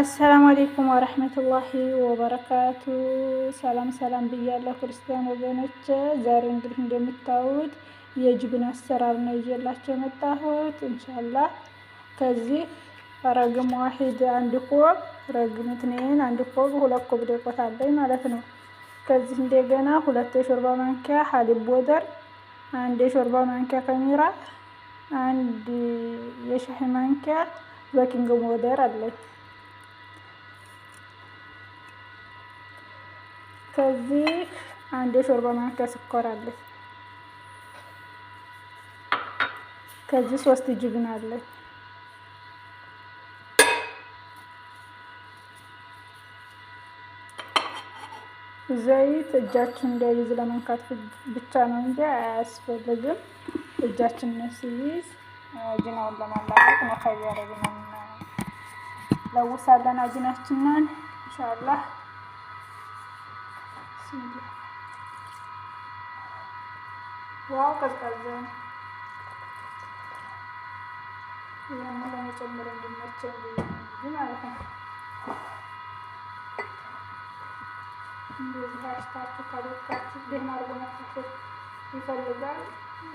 አሰላሙ አሌይኩም ወረህመቱላሂ ወበረካቱ። ሰላም ሰላም ብያለሁ ክርስቲያን ወገኖች። ዛሬ እንግዲህ እንደምታዩት የጅብን አሰራር ነው ይዤላቸው የመጣሁት። ኢንሻአላህ ከዚህ ረግም ዋሂድ አንድ ኮብ፣ ረግም እትኔን አንድ ኮብ፣ ሁለት ኮብ ደቆት አለኝ ማለት ነው። ከዚህ እንደገና 2 የሾርባ ማንኪያ ሀሊብ ቦደር፣ 1 የሾርባ ማንኪያ ከሚራ፣ 1 የሻይ ማንኪያ ቤኪንግ ፓውደር አለኝ። ከዚህ 1 የሾርባ ማንኪያ ስኳር አለኝ። ከዚህ 3 ጅብን አለኝ። ዘይት እጃችን እንዳይዝ ለመንካት ብቻ ነው እንጂ አያስፈልግም። እጃችን ሲይዝ አጅናውን ለማላቀቅ ነው። ከያረግነን ለውሳለን አጅናችንን ኢንሻአላህ። ዋው ቀዝቃዛ ያንን ለመጨመር እንዲመቸን ማለት ነው። እንደዚህ አሽታችሁ ካደረጋችሁ ደህና አድርጎ መታሸት ይፈልጋል።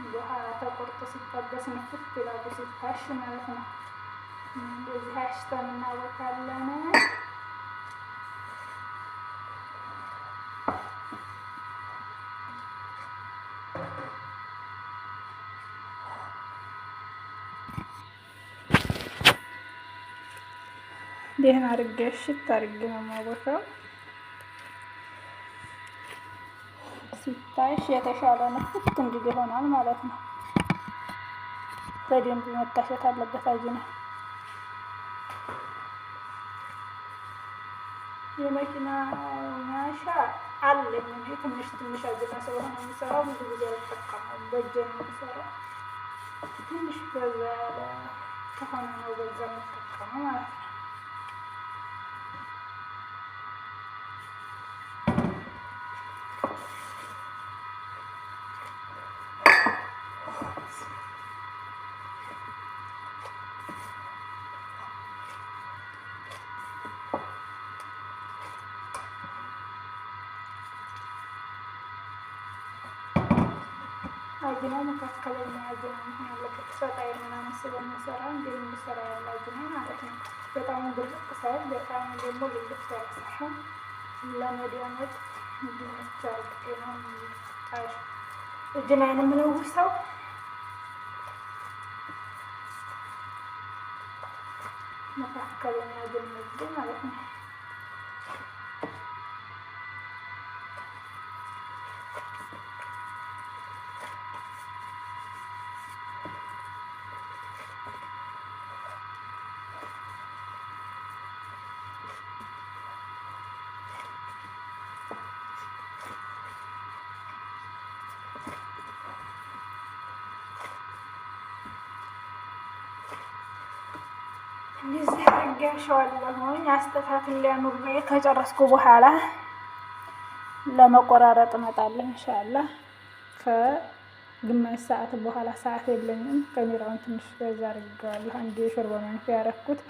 በኋላ ተቆርጦ ሲጠበስ ንፍት ይላሉ ሲታሽ ማለት ነው። እንደዚህ አሽተን እናወጣለን። ደህና አድርጌ እሽት አድርጌ ነው የማወጣው። ሲታሽ የተሻለ ንፍት እንዲል ይሆናል ማለት ነው። በደንብ መታሸት አለበት አጅና። የመኪና ማሻ አለኝ እንጂ ትንሽ ትንሽ አጅና ስለሆነ የሚሰራው ብዙ ጊዜ አልጠቀመውም። በእጄ ነው የሚሰራው። ትንሽ በዛ ያለ ከሆነ ነው በዛ የምጠቀመው ማለት ነው። አጅናው መካከለኛ አጅና መሆን አለበት። ሰጣይ ምናምን ስለምሰራ እንደምሰራ ያለ አጅና ማለት ነው። በጣም ድርቅ ሳይል በጣም ደግሞ ልልፍ ሳይሆን ለመዲያመት እንዲመች አድርጌ ነው አጅናዬን የምለውሰው። መካከለኛ አጅና ማለት ነው። እንደዚህ አድርጌ አሸዋለሁኝ። አስተካክል ሊያኑር ከጨረስኩ በኋላ ለመቆራረጥ እመጣለሁ ኢንሻአላህ። ከግማሽ ሰዓት በኋላ ሰዓት የለኝም። ካሜራውን ትንሽ በዛ አድርጌዋለሁ። 1 የሾርባ ማንኪያ ያረኩት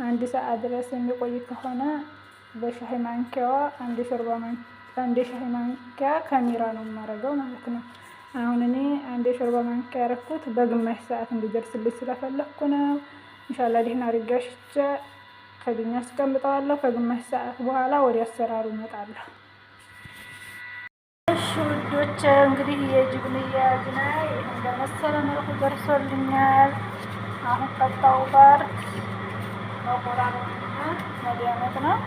1 ሰዓት ድረስ የሚቆይ ከሆነ በሻይ ማንኪያዋ 1 የሻይ ማንኪያ ካሜራ ነው የማደርገው ማለት ነው። አሁን እኔ 1 የሾርባ ማንኪያ ያረኩት በግማሽ ሰዓት እንዲደርስልኝ ስለፈለኩ ነው። ኢንሻአላህ ደህና አድርጌ አሽቼ ከግኛ አስቀምጠዋለሁ። ከግማሽ ሰዓት በኋላ ወደ አሰራሩ እመጣለሁ። እሺ ውዶች እንግዲህ የጅብን አጅና ይሄን በመሰለ መልኩ ደርሶልኛል። አሁን ቀጣው ጋር መቆራረጥና መዲያመት ነው።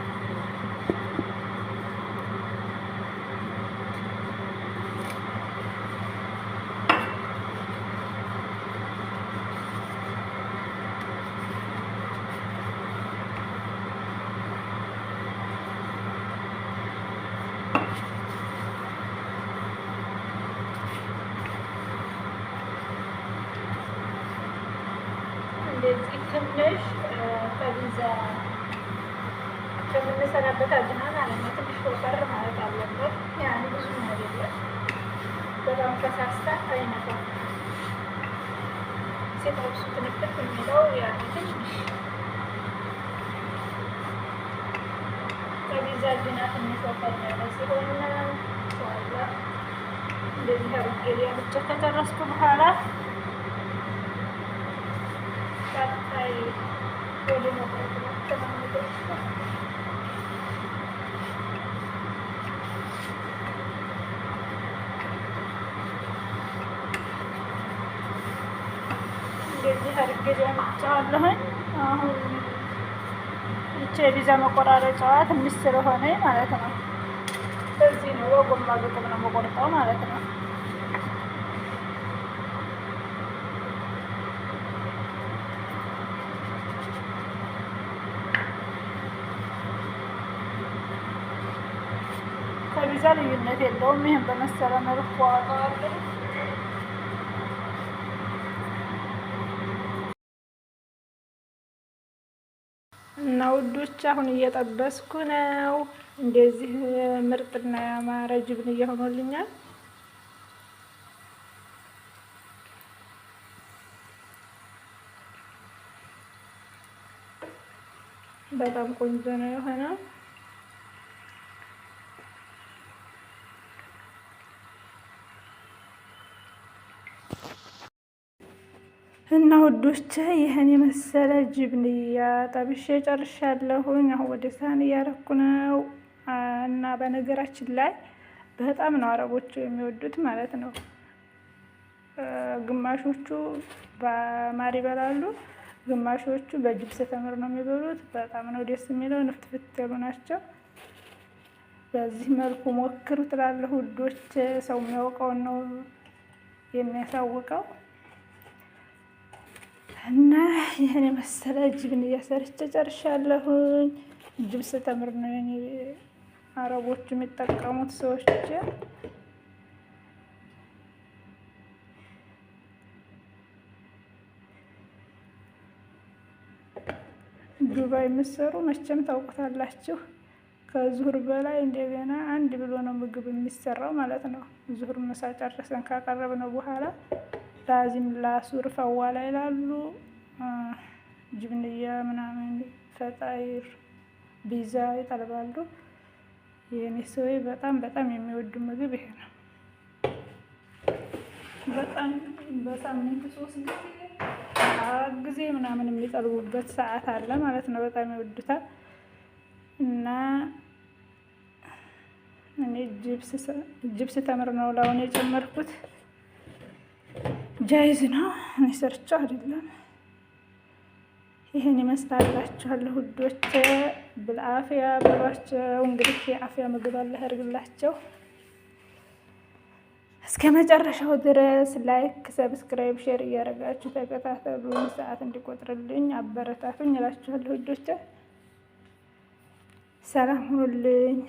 እንደዚህ ትንሽ ከቢዛ ከምንሰራበት አጅና ማለት ነው። ትንሽ ወፈር ማለት አለበት። ያኔ ብዙ አይደለም። በጣም ከሳሳ አይነካም። ሲጠብሱት ንክት የሚለው ያኔ ትንሽ ዛጅና ትንሽ ወፈር ያለ ሲሆን እንደዚህ አድርጌ ሊያብቻ ከጨረስኩ በኋላ ቀጣይ ወደ መቁረጥ እንደዚህ አድርጌ ሊያብቻዋለሁኝ። አሁን ይቺ የቪዛ መቆራረጫዋ ትንሽ ስለሆነ ማለት ነው። በዚህ ነው በጎማ ግጥም ነው መቆርጠው ማለት ነው። ከቪዛ ልዩነት የለውም። ይህን በመሰለ መልኩ አወጣዋለሁ። እና ውዶች አሁን እየጠበስኩ ነው። እንደዚህ ምርጥና ያማረ ጅብን እየሆኖልኛል። በጣም ቆንጆ ነው የሆነው። እና ውዶቼ ይህን የመሰለ ጅብንያ ጠብሼ ጨርሻለሁኝ። አሁን ወደ ሳህን እያረኩ ነው። እና በነገራችን ላይ በጣም ነው አረቦቹ የሚወዱት ማለት ነው። ግማሾቹ በማር ይበላሉ፣ ግማሾቹ በጅብስ ተምር ነው የሚበሉት። በጣም ነው ደስ የሚለው። ንፍትፍት ያሉ ናቸው። በዚህ መልኩ ሞክሩ ትላለሁ ውዶች። ሰው የሚያውቀውን ነው የሚያሳውቀው። እና ይህን የመሰለ ጅብንያ ሰርቼ ጨርሻለሁኝ። ጅብስ ተምር ነው የኔ አረቦቹ የሚጠቀሙት ሰዎች። ዱባይ የምትሰሩ መቼም ታውቁታላችሁ። ከዙሁር በላይ እንደገና አንድ ብሎ ነው ምግብ የሚሰራው ማለት ነው። ዙሁር ምሳ ጨርሰን ካቀረብነው በኋላ ላዚም ላሱር ፈዋላ ይላሉ። ጅብንያ ምናምን ፈጣይር ቢዛ ይጠልባሉ። የኔ ሰዎች በጣም የሚወዱ ምግብ ይሄ ነው። በጣም በሳምንት 3 ጊዜ ምናምን የሚጠልቡበት ሰዓት አለ ማለት ነው። በጣም ይወዱታል። እና እኔ ጅብስ ተምር ነው ላሁን የጨመርኩት። ጃይዝ ነው። እኔ ሰርቼው አይደለም። ይሄን ይመስላላችኋለሁ ውዶች። ብልአፍያ በሏቸው። እንግዲህ የአፍያ ምግብ አለ ያድርግላቸው። እስከ መጨረሻው ድረስ ላይክ፣ ሰብስክራይብ፣ ሼር እያደረጋችሁ ተከታተሉኝ። ሰዓት እንዲቆጥርልኝ አበረታቱኝ እላችኋለሁ ውዶች። ሰላም ሁኑልኝ።